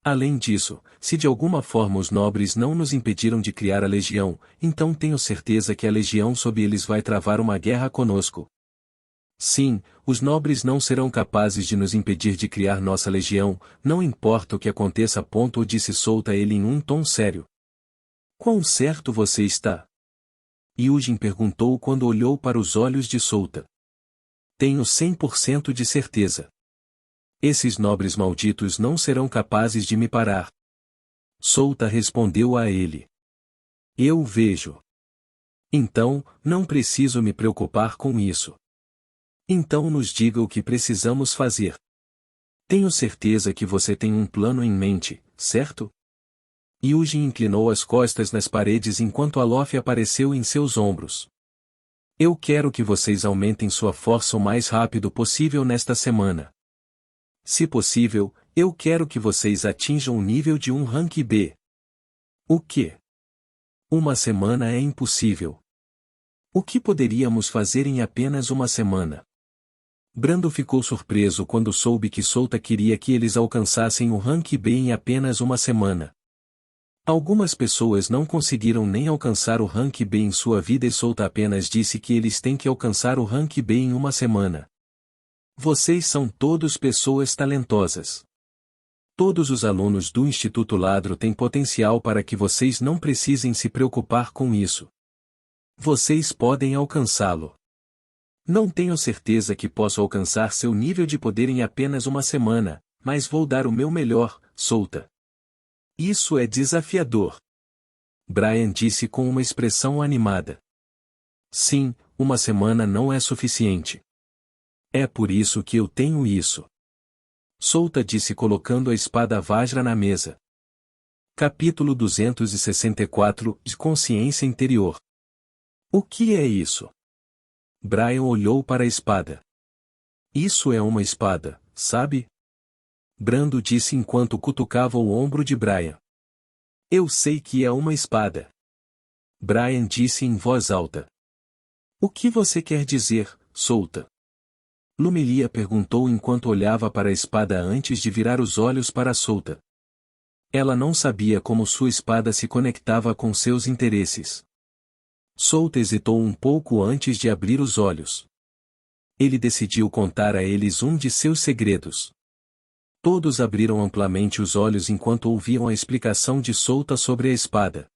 Além disso, se de alguma forma os nobres não nos impediram de criar a legião, então tenho certeza que a legião sob eles vai travar uma guerra conosco. Sim, os nobres não serão capazes de nos impedir de criar nossa legião, não importa o que aconteça. Disse Solta ele em um tom sério. Quão certo você está? Yujin perguntou quando olhou para os olhos de Solta. Tenho 100% de certeza. Esses nobres malditos não serão capazes de me parar. Solta respondeu a ele. Eu vejo. Então, não preciso me preocupar com isso. Então nos diga o que precisamos fazer. Tenho certeza que você tem um plano em mente, certo? Yuji inclinou as costas nas paredes enquanto Alof apareceu em seus ombros. Eu quero que vocês aumentem sua força o mais rápido possível nesta semana. Se possível, eu quero que vocês atinjam o nível de um rank B. O quê? Uma semana é impossível. O que poderíamos fazer em apenas uma semana? Brando ficou surpreso quando soube que Souta queria que eles alcançassem o rank B em apenas uma semana. Algumas pessoas não conseguiram nem alcançar o rank B em sua vida e Souta apenas disse que eles têm que alcançar o rank B em uma semana. Vocês são todos pessoas talentosas. Todos os alunos do Instituto Ladro têm potencial para que vocês não precisem se preocupar com isso. Vocês podem alcançá-lo. Não tenho certeza que posso alcançar seu nível de poder em apenas uma semana, mas vou dar o meu melhor, Souta. Isso é desafiador. Brian disse com uma expressão animada. Sim, uma semana não é suficiente. É por isso que eu tenho isso. Souta disse colocando a espada Vajra na mesa. Capítulo 264 de Consciência Interior. O que é isso? Brian olhou para a espada. Isso é uma espada, sabe? Brando disse enquanto cutucava o ombro de Brian. Eu sei que é uma espada. Brian disse em voz alta. O que você quer dizer, Souta? Lumilia perguntou enquanto olhava para a espada antes de virar os olhos para Souta. Ela não sabia como sua espada se conectava com seus interesses. Souta hesitou um pouco antes de abrir os olhos. Ele decidiu contar a eles um de seus segredos. Todos abriram amplamente os olhos enquanto ouviam a explicação de Souta sobre a espada.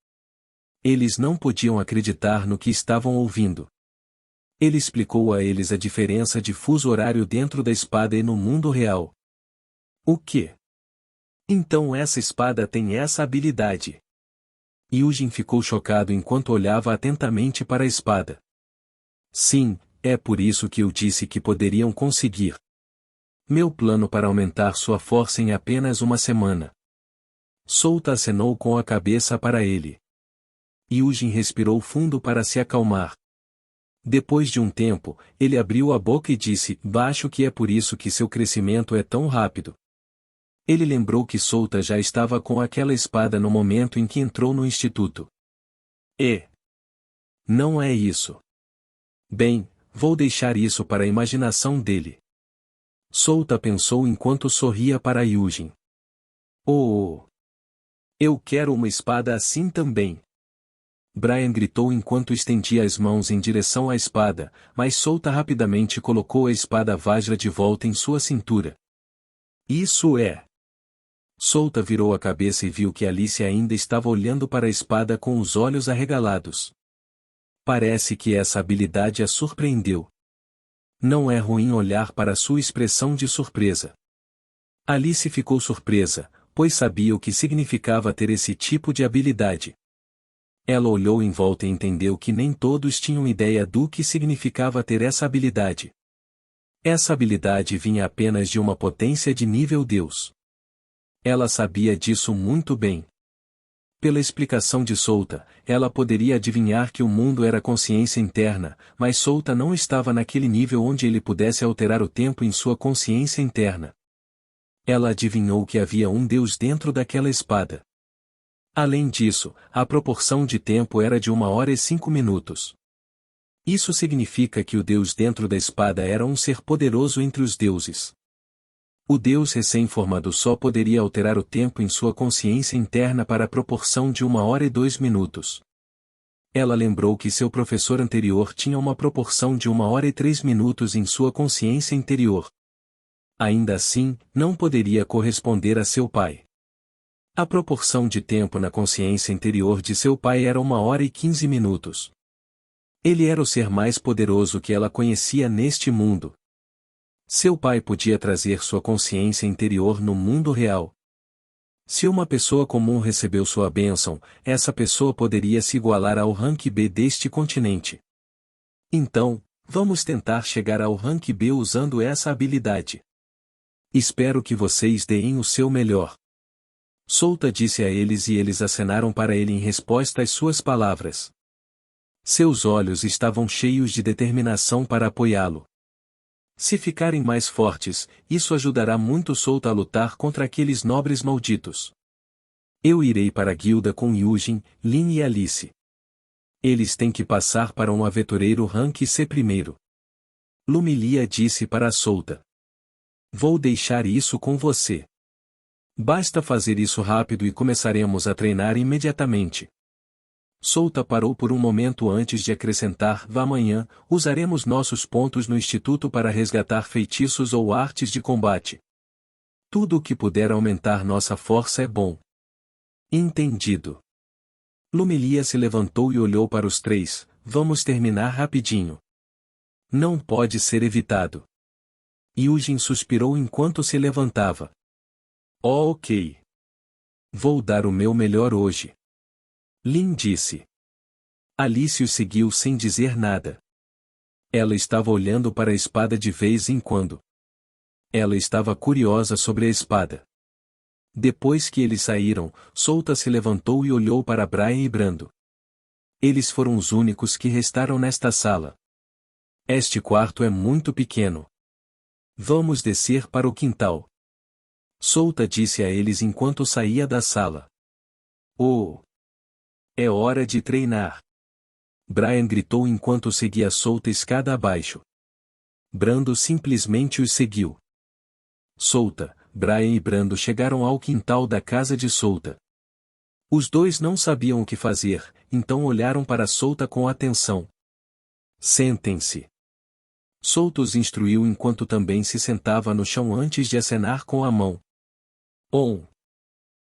Eles não podiam acreditar no que estavam ouvindo. Ele explicou a eles a diferença de fuso horário dentro da espada e no mundo real. O quê? Então essa espada tem essa habilidade. Yujin ficou chocado enquanto olhava atentamente para a espada. Sim, é por isso que eu disse que poderiam conseguir. Meu plano para aumentar sua força em apenas uma semana. Souta acenou com a cabeça para ele. Yujin respirou fundo para se acalmar. Depois de um tempo, ele abriu a boca e disse, acho que é por isso que seu crescimento é tão rápido. Ele lembrou que Souta já estava com aquela espada no momento em que entrou no instituto. Não é isso. Bem, vou deixar isso para a imaginação dele. Souta pensou enquanto sorria para Yujin. Oh! Eu quero uma espada assim também. Brian gritou enquanto estendia as mãos em direção à espada, mas Souta rapidamente colocou a espada Vajra de volta em sua cintura. Isso é! Souta virou a cabeça e viu que Alice ainda estava olhando para a espada com os olhos arregalados. Parece que essa habilidade a surpreendeu. Não é ruim olhar para sua expressão de surpresa. Alice ficou surpresa, pois sabia o que significava ter esse tipo de habilidade. Ela olhou em volta e entendeu que nem todos tinham ideia do que significava ter essa habilidade. Essa habilidade vinha apenas de uma potência de nível Deus. Ela sabia disso muito bem. Pela explicação de Souta, ela poderia adivinhar que o mundo era consciência interna, mas Souta não estava naquele nível onde ele pudesse alterar o tempo em sua consciência interna. Ela adivinhou que havia um Deus dentro daquela espada. Além disso, a proporção de tempo era de 1 hora e 5 minutos. Isso significa que o Deus dentro da espada era um ser poderoso entre os deuses. O Deus recém-formado só poderia alterar o tempo em sua consciência interna para a proporção de 1 hora e 2 minutos. Ela lembrou que seu professor anterior tinha uma proporção de 1 hora e 3 minutos em sua consciência interior. Ainda assim, não poderia corresponder a seu pai. A proporção de tempo na consciência interior de seu pai era 1 hora e 15 minutos. Ele era o ser mais poderoso que ela conhecia neste mundo. Seu pai podia trazer sua consciência interior no mundo real. Se uma pessoa comum recebeu sua bênção, essa pessoa poderia se igualar ao rank B deste continente. Então, vamos tentar chegar ao rank B usando essa habilidade. Espero que vocês deem o seu melhor. Souta disse a eles e eles acenaram para ele em resposta às suas palavras. Seus olhos estavam cheios de determinação para apoiá-lo. Se ficarem mais fortes, isso ajudará muito Souta a lutar contra aqueles nobres malditos. Eu irei para a guilda com Yujin, Lin e Alice. Eles têm que passar para um aventureiro rank C primeiro. Lumilia disse para Souta. Vou deixar isso com você. Basta fazer isso rápido e começaremos a treinar imediatamente. Souta parou por um momento antes de acrescentar: amanhã, usaremos nossos pontos no instituto para resgatar feitiços ou artes de combate. Tudo o que puder aumentar nossa força é bom. Entendido. Lumilia se levantou e olhou para os três: vamos terminar rapidinho. Não pode ser evitado. Yujin suspirou enquanto se levantava. Oh, ok. Vou dar o meu melhor hoje. Lin disse. Alice o seguiu sem dizer nada. Ela estava olhando para a espada de vez em quando. Ela estava curiosa sobre a espada. Depois que eles saíram, Souta se levantou e olhou para Brian e Brando. Eles foram os únicos que restaram nesta sala. Este quarto é muito pequeno. Vamos descer para o quintal. Souta disse a eles enquanto saía da sala. Oh! É hora de treinar. Brian gritou enquanto seguia Souta escada abaixo. Brando simplesmente os seguiu. Souta, Brian e Brando chegaram ao quintal da casa de Souta. Os dois não sabiam o que fazer, então olharam para Souta com atenção. Sentem-se. Souta os instruiu enquanto também se sentava no chão antes de acenar com a mão.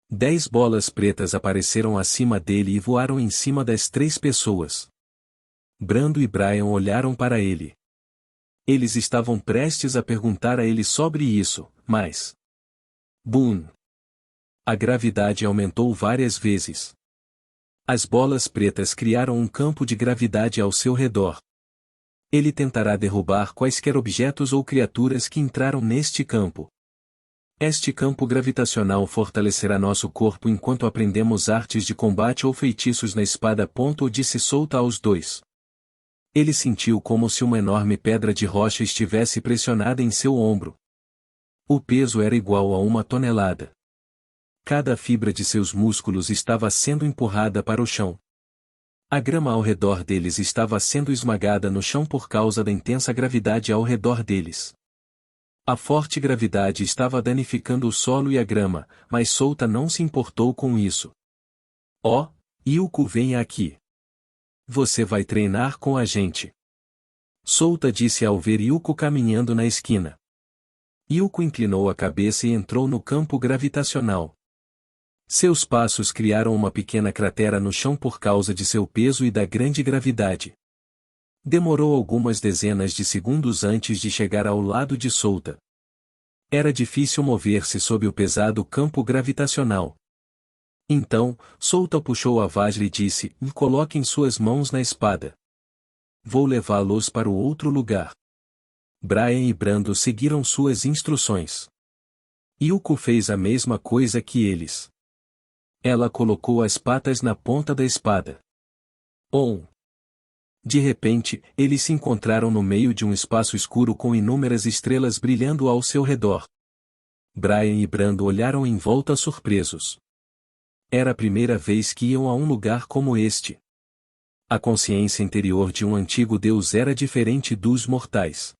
10 bolas pretas apareceram acima dele e voaram em cima das 3 pessoas. Brando e Brian olharam para ele. Eles estavam prestes a perguntar a ele sobre isso, mas... Boom! A gravidade aumentou várias vezes. As bolas pretas criaram um campo de gravidade ao seu redor. Ele tentará derrubar quaisquer objetos ou criaturas que entraram neste campo. Este campo gravitacional fortalecerá nosso corpo enquanto aprendemos artes de combate ou feitiços na espada. Disse Souta aos dois. Ele sentiu como se uma enorme pedra de rocha estivesse pressionada em seu ombro. O peso era igual a 1 tonelada. Cada fibra de seus músculos estava sendo empurrada para o chão. A grama ao redor deles estava sendo esmagada no chão por causa da intensa gravidade ao redor deles. A forte gravidade estava danificando o solo e a grama, mas Souta não se importou com isso. Oh, Yuko, venha aqui. Você vai treinar com a gente. Souta disse ao ver Yuko caminhando na esquina. Yuko inclinou a cabeça e entrou no campo gravitacional. Seus passos criaram uma pequena cratera no chão por causa de seu peso e da grande gravidade. Demorou algumas dezenas de segundos antes de chegar ao lado de Souta. Era difícil mover-se sob o pesado campo gravitacional. Então, Souta puxou a Vajra e disse: coloquem suas mãos na espada. Vou levá-los para o outro lugar. Brian e Brando seguiram suas instruções. Yuko fez a mesma coisa que eles. Ela colocou as patas na ponta da espada. De repente, eles se encontraram no meio de um espaço escuro com inúmeras estrelas brilhando ao seu redor. Brian e Brando olharam em volta surpresos. Era a primeira vez que iam a um lugar como este. A consciência interior de um antigo deus era diferente dos mortais.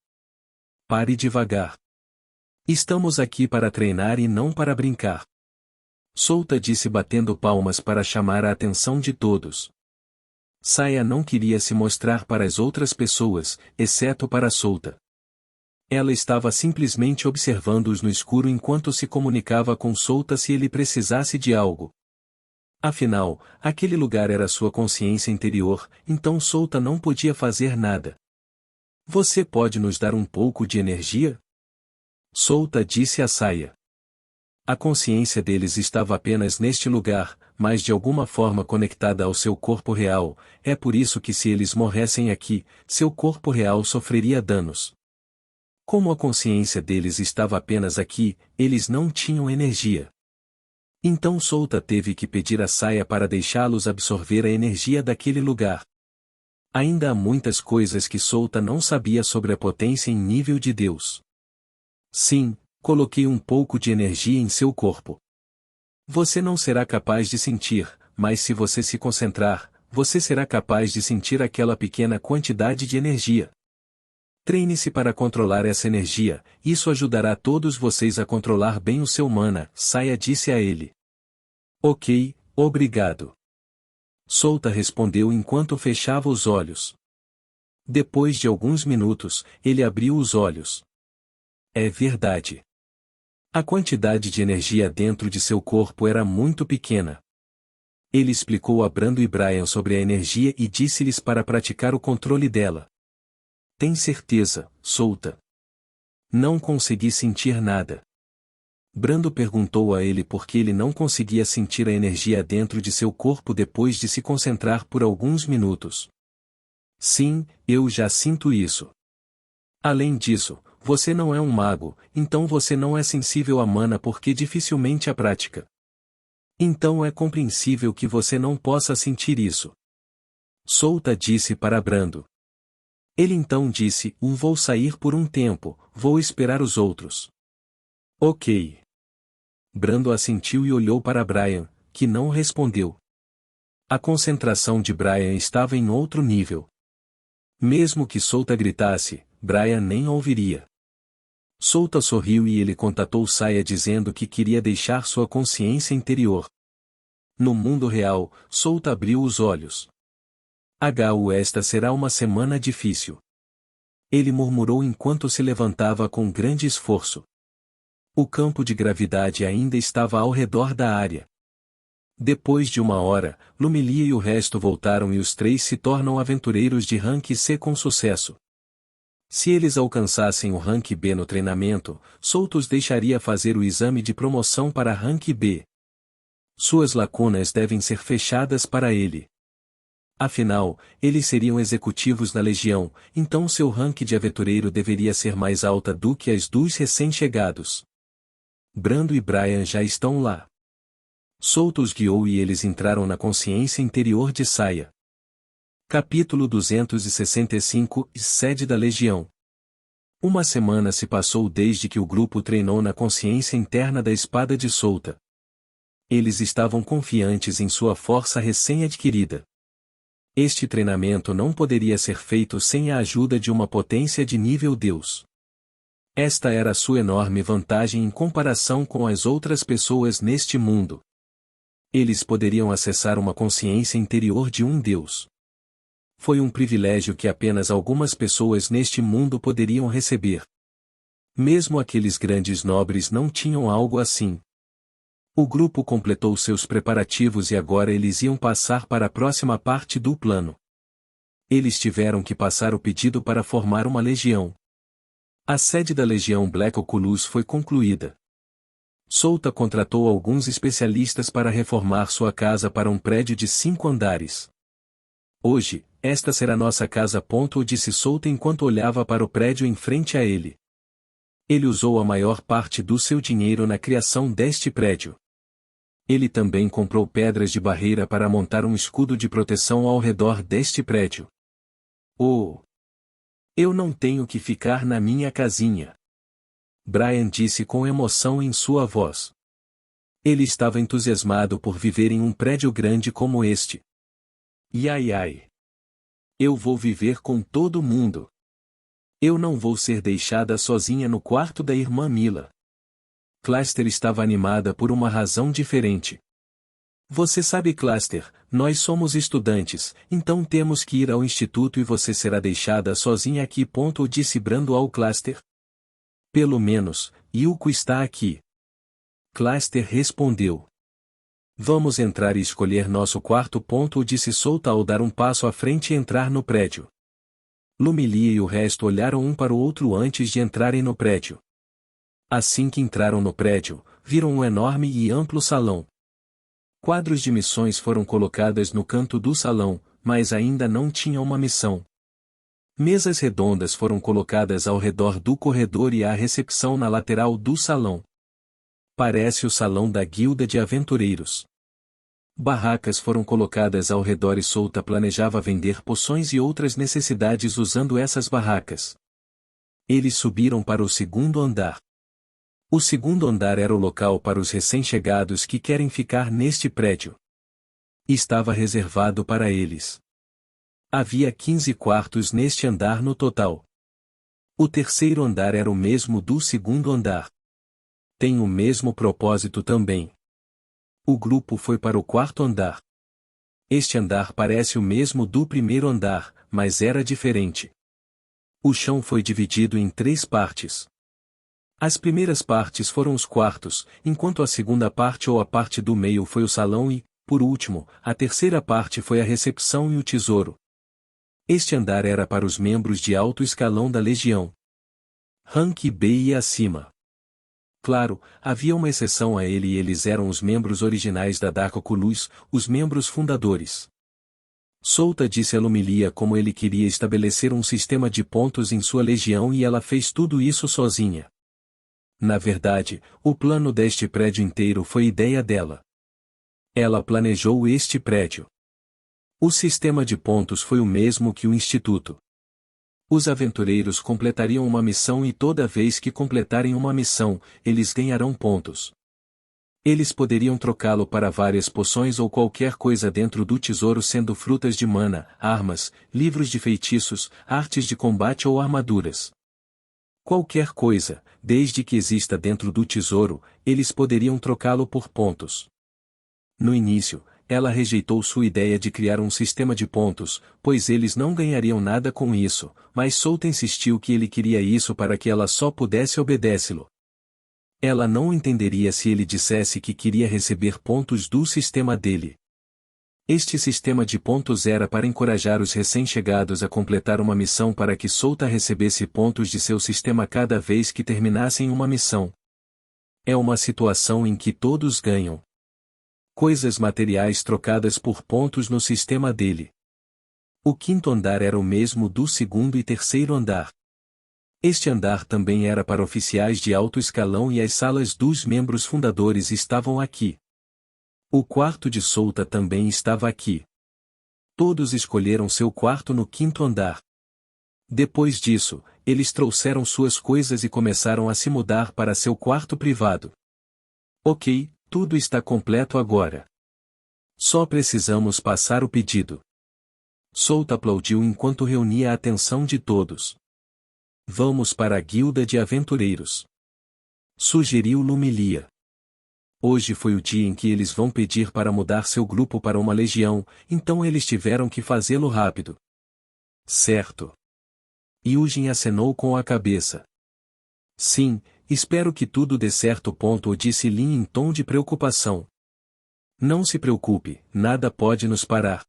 Pare devagar. Estamos aqui para treinar e não para brincar. Souta disse batendo palmas para chamar a atenção de todos. Saya não queria se mostrar para as outras pessoas, exceto para Souta. Ela estava simplesmente observando-os no escuro enquanto se comunicava com Souta se ele precisasse de algo. Afinal, aquele lugar era sua consciência interior, então Souta não podia fazer nada. Você pode nos dar um pouco de energia? Souta disse a Saya. A consciência deles estava apenas neste lugar, mas de alguma forma conectada ao seu corpo real, é por isso que se eles morressem aqui, seu corpo real sofreria danos. Como a consciência deles estava apenas aqui, eles não tinham energia. Então Souta teve que pedir a saia para deixá-los absorver a energia daquele lugar. Ainda há muitas coisas que Souta não sabia sobre a potência em nível de Deus. Sim, coloquei um pouco de energia em seu corpo. Você não será capaz de sentir, mas se você se concentrar, você será capaz de sentir aquela pequena quantidade de energia. Treine-se para controlar essa energia, isso ajudará todos vocês a controlar bem o seu mana, Saia disse a ele. Ok, obrigado. Souta respondeu enquanto fechava os olhos. Depois de alguns minutos, ele abriu os olhos. É verdade. A quantidade de energia dentro de seu corpo era muito pequena. Ele explicou a Brando e Brian sobre a energia e disse-lhes para praticar o controle dela. Tem certeza, Souta? Não consegui sentir nada. Brando perguntou a ele por que ele não conseguia sentir a energia dentro de seu corpo depois de se concentrar por alguns minutos. Sim, eu já sinto isso. Além disso, você não é um mago, então você não é sensível a mana porque dificilmente a prática. Então é compreensível que você não possa sentir isso. Souta disse para Brando. Ele então disse, vou sair por um tempo, vou esperar os outros. Ok. Brando assentiu e olhou para Brian, que não respondeu. A concentração de Brian estava em outro nível. Mesmo que Souta gritasse, Brian nem ouviria. Souta sorriu e ele contatou Saia dizendo que queria deixar sua consciência interior. No mundo real, Souta abriu os olhos. Esta será uma semana difícil. Ele murmurou enquanto se levantava com grande esforço. O campo de gravidade ainda estava ao redor da área. Depois de uma hora, Lumilia e o resto voltaram e os três se tornam aventureiros de rank C com sucesso. Se eles alcançassem o rank B no treinamento, Souta os deixaria fazer o exame de promoção para rank B. Suas lacunas devem ser fechadas para ele. Afinal, eles seriam executivos na Legião, então seu rank de aventureiro deveria ser mais alta do que as dos recém-chegados. Brando e Brian já estão lá. Souta os guiou e eles entraram na consciência interior de Saia. Capítulo 265 – Sede da Legião. Uma semana se passou desde que o grupo treinou na consciência interna da espada de Souta. Eles estavam confiantes em sua força recém-adquirida. Este treinamento não poderia ser feito sem a ajuda de uma potência de nível Deus. Esta era sua enorme vantagem em comparação com as outras pessoas neste mundo. Eles poderiam acessar uma consciência interior de um Deus. Foi um privilégio que apenas algumas pessoas neste mundo poderiam receber. Mesmo aqueles grandes nobres não tinham algo assim. O grupo completou seus preparativos e agora eles iam passar para a próxima parte do plano. Eles tiveram que passar o pedido para formar uma legião. A sede da Legião Black Oculus foi concluída. Souta contratou alguns especialistas para reformar sua casa para um prédio de 5 andares. Hoje, esta será nossa casa. Disse Souta enquanto olhava para o prédio em frente a ele. Ele usou a maior parte do seu dinheiro na criação deste prédio. Ele também comprou pedras de barreira para montar um escudo de proteção ao redor deste prédio. Oh! Eu não tenho que ficar na minha casinha. Brian disse com emoção em sua voz. Ele estava entusiasmado por viver em um prédio grande como este. Ai. Eu vou viver com todo mundo. Eu não vou ser deixada sozinha no quarto da irmã Mila. Cluster estava animada por uma razão diferente. Você sabe, Cluster, nós somos estudantes, então temos que ir ao instituto e você será deixada sozinha aqui. Disse Brando ao Cluster. Pelo menos, Yuko está aqui. Cluster respondeu. Vamos entrar e escolher nosso quarto. Disse Souta ao dar um passo à frente e entrar no prédio. Lumilia e o resto olharam um para o outro antes de entrarem no prédio. Assim que entraram no prédio, viram um enorme e amplo salão. Quadros de missões foram colocadas no canto do salão, mas ainda não tinha uma missão. Mesas redondas foram colocadas ao redor do corredor e a recepção na lateral do salão. Parece o salão da guilda de aventureiros. Barracas foram colocadas ao redor e Souta planejava vender poções e outras necessidades usando essas barracas. Eles subiram para o segundo andar. O segundo andar era o local para os recém-chegados que querem ficar neste prédio. Estava reservado para eles. Havia 15 quartos neste andar no total. O terceiro andar era o mesmo do segundo andar. Tem o mesmo propósito também. O grupo foi para o quarto andar. Este andar parece o mesmo do primeiro andar, mas era diferente. O chão foi dividido em 3 partes. As primeiras partes foram os quartos, enquanto a segunda parte ou a parte do meio foi o salão e, por último, a terceira parte foi a recepção e o tesouro. Este andar era para os membros de alto escalão da Legião. Rank B e acima. Claro, havia uma exceção a ele e eles eram os membros originais da Dark Oculus, os membros fundadores. Souta disse a Lumilia como ele queria estabelecer um sistema de pontos em sua legião e ela fez tudo isso sozinha. Na verdade, o plano deste prédio inteiro foi ideia dela. Ela planejou este prédio. O sistema de pontos foi o mesmo que o Instituto. Os aventureiros completariam uma missão e toda vez que completarem uma missão, eles ganharão pontos. Eles poderiam trocá-lo para várias poções ou qualquer coisa dentro do tesouro, sendo frutas de mana, armas, livros de feitiços, artes de combate ou armaduras. Qualquer coisa, desde que exista dentro do tesouro, eles poderiam trocá-lo por pontos. No início, ela rejeitou sua ideia de criar um sistema de pontos, pois eles não ganhariam nada com isso, mas Souta insistiu que ele queria isso para que ela só pudesse obedecê-lo. Ela não entenderia se ele dissesse que queria receber pontos do sistema dele. Este sistema de pontos era para encorajar os recém-chegados a completar uma missão para que Souta recebesse pontos de seu sistema cada vez que terminassem uma missão. É uma situação em que todos ganham. Coisas materiais trocadas por pontos no sistema dele. O quinto andar era o mesmo do segundo e terceiro andar. Este andar também era para oficiais de alto escalão e as salas dos membros fundadores estavam aqui. O quarto de Souta também estava aqui. Todos escolheram seu quarto no quinto andar. Depois disso, eles trouxeram suas coisas e começaram a se mudar para seu quarto privado. Ok, tudo está completo agora. Só precisamos passar o pedido. Souta aplaudiu enquanto reunia a atenção de todos. Vamos para a guilda de aventureiros. Sugeriu Lumilia. Hoje foi o dia em que eles vão pedir para mudar seu grupo para uma legião, então eles tiveram que fazê-lo rápido. Certo. Yujin acenou com a cabeça. Sim, espero que tudo dê certo. Disse Lin em tom de preocupação. Não se preocupe, nada pode nos parar.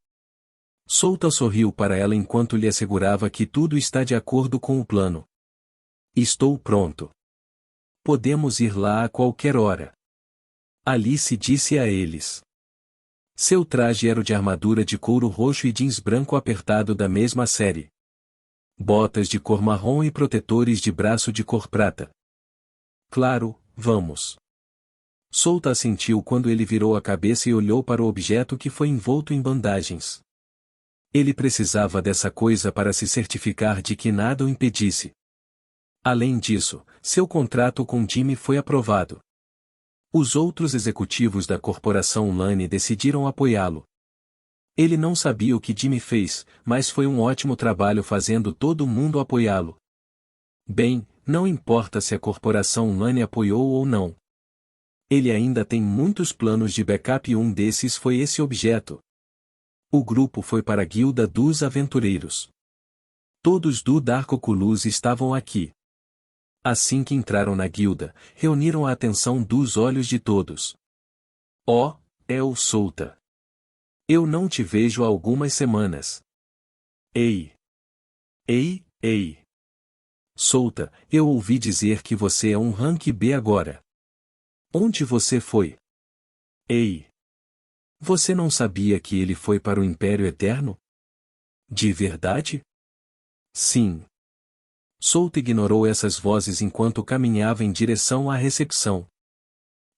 Souta sorriu para ela enquanto lhe assegurava que tudo está de acordo com o plano. Estou pronto. Podemos ir lá a qualquer hora. Alice disse a eles. Seu traje era o de armadura de couro roxo e jeans branco apertado da mesma série. Botas de cor marrom e protetores de braço de cor prata. Claro, vamos. Souta assentiu quando ele virou a cabeça e olhou para o objeto que foi envolto em bandagens. Ele precisava dessa coisa para se certificar de que nada o impedisse. Além disso, seu contrato com Jimmy foi aprovado. Os outros executivos da corporação Lane decidiram apoiá-lo. Ele não sabia o que Jimmy fez, mas foi um ótimo trabalho fazendo todo mundo apoiá-lo. Bem, não importa se a corporação Lane apoiou ou não. Ele ainda tem muitos planos de backup e um desses foi esse objeto. O grupo foi para a guilda dos aventureiros. Todos do Dark Oculus estavam aqui. Assim que entraram na guilda, reuniram a atenção dos olhos de todos. Oh, é o Souta. Eu não te vejo há algumas semanas. Ei! Ei, ei! Souta, eu ouvi dizer que você é um rank B agora. Onde você foi? Ei! Você não sabia que ele foi para o Império Eterno? De verdade? Sim. Souta ignorou essas vozes enquanto caminhava em direção à recepção.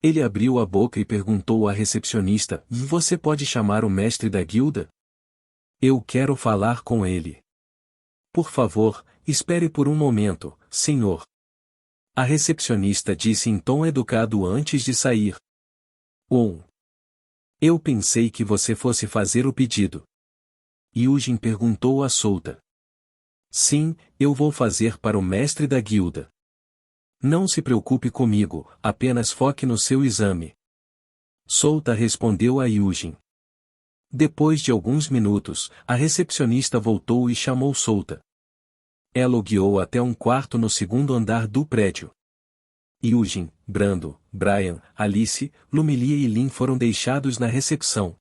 Ele abriu a boca e perguntou à recepcionista: Você pode chamar o mestre da guilda? Eu quero falar com ele. Por favor, espere por um momento, senhor. A recepcionista disse em tom educado antes de sair. Eu pensei que você fosse fazer o pedido. Yujin perguntou a Souta. Sim, eu vou fazer para o mestre da guilda. Não se preocupe comigo, apenas foque no seu exame. Souta respondeu a Yujin. Depois de alguns minutos, a recepcionista voltou e chamou Souta. Ela o guiou até um quarto no segundo andar do prédio. Yujin, Brando, Brian, Alice, Lumilia e Lin foram deixados na recepção.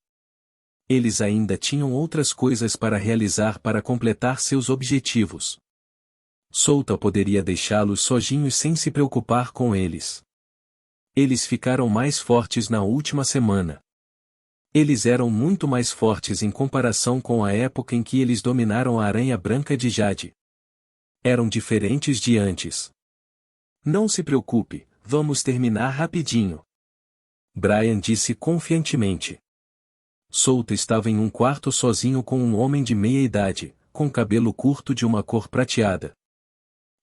Eles ainda tinham outras coisas para realizar para completar seus objetivos. Souta poderia deixá-los sozinhos sem se preocupar com eles. Eles ficaram mais fortes na última semana. Eles eram muito mais fortes em comparação com a época em que eles dominaram a Aranha Branca de Jade. Eram diferentes de antes. Não se preocupe, vamos terminar rapidinho. Brian disse confiantemente. Souta estava em um quarto sozinho com um homem de meia idade, com cabelo curto de uma cor prateada.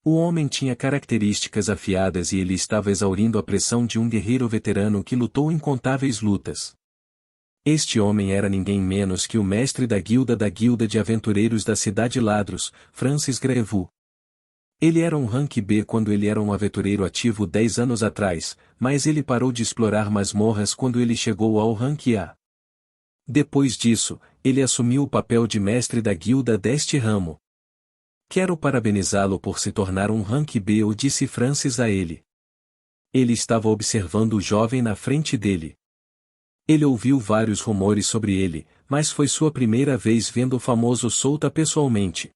O homem tinha características afiadas e ele estava exaurindo a pressão de um guerreiro veterano que lutou incontáveis lutas. Este homem era ninguém menos que o mestre da Guilda de Aventureiros da Cidade Ladros, Francis Grevaux. Ele era um rank B quando ele era um aventureiro ativo 10 anos atrás, mas ele parou de explorar masmorras quando ele chegou ao rank A. Depois disso, ele assumiu o papel de mestre da guilda deste ramo. Quero parabenizá-lo por se tornar um rank B, disse Francis a ele. Ele estava observando o jovem na frente dele. Ele ouviu vários rumores sobre ele, mas foi sua primeira vez vendo o famoso Souta pessoalmente.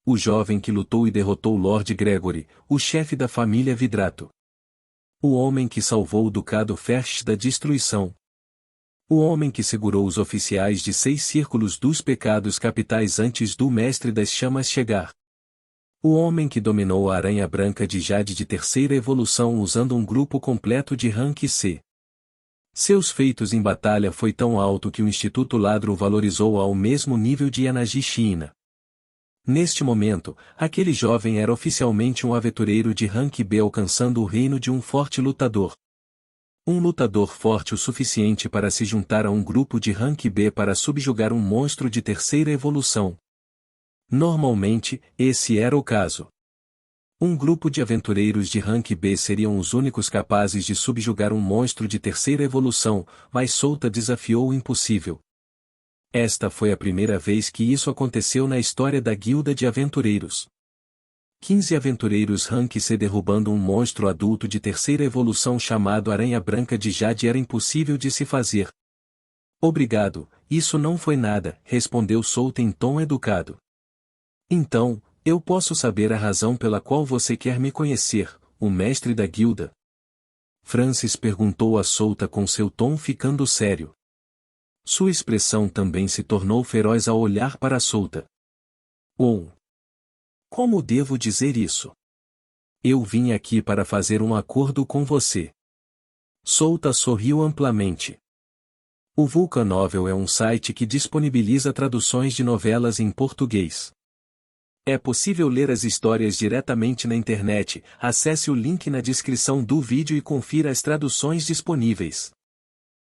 O jovem que lutou e derrotou Lord Gregory, o chefe da família Vidrato. O homem que salvou o Ducado Ferch da destruição. O homem que segurou os oficiais de 6 círculos dos pecados capitais antes do Mestre das Chamas chegar. O homem que dominou a Aranha Branca de Jade de terceira evolução usando um grupo completo de rank C. Seus feitos em batalha foi tão alto que o Instituto Ladro o valorizou ao mesmo nível de Yanagi Shiina. Neste momento, aquele jovem era oficialmente um aventureiro de rank B alcançando o reino de um forte lutador. Um lutador forte o suficiente para se juntar a um grupo de rank B para subjugar um monstro de terceira evolução. Normalmente, esse era o caso. Um grupo de aventureiros de rank B seriam os únicos capazes de subjugar um monstro de terceira evolução, mas Souta desafiou o impossível. Esta foi a primeira vez que isso aconteceu na história da Guilda de Aventureiros. 15 aventureiros rank C derrubando um monstro adulto de terceira evolução chamado Aranha Branca de Jade era impossível de se fazer. Obrigado, isso não foi nada, respondeu Souta em tom educado. Então, eu posso saber a razão pela qual você quer me conhecer, o mestre da guilda? Francis perguntou a Souta com seu tom ficando sério. Sua expressão também se tornou feroz ao olhar para Souta. Como devo dizer isso? Eu vim aqui para fazer um acordo com você. Souta sorriu amplamente. O Vulcan Novel é um site que disponibiliza traduções de novelas em português. É possível ler as histórias diretamente na internet. Acesse o link na descrição do vídeo e confira as traduções disponíveis.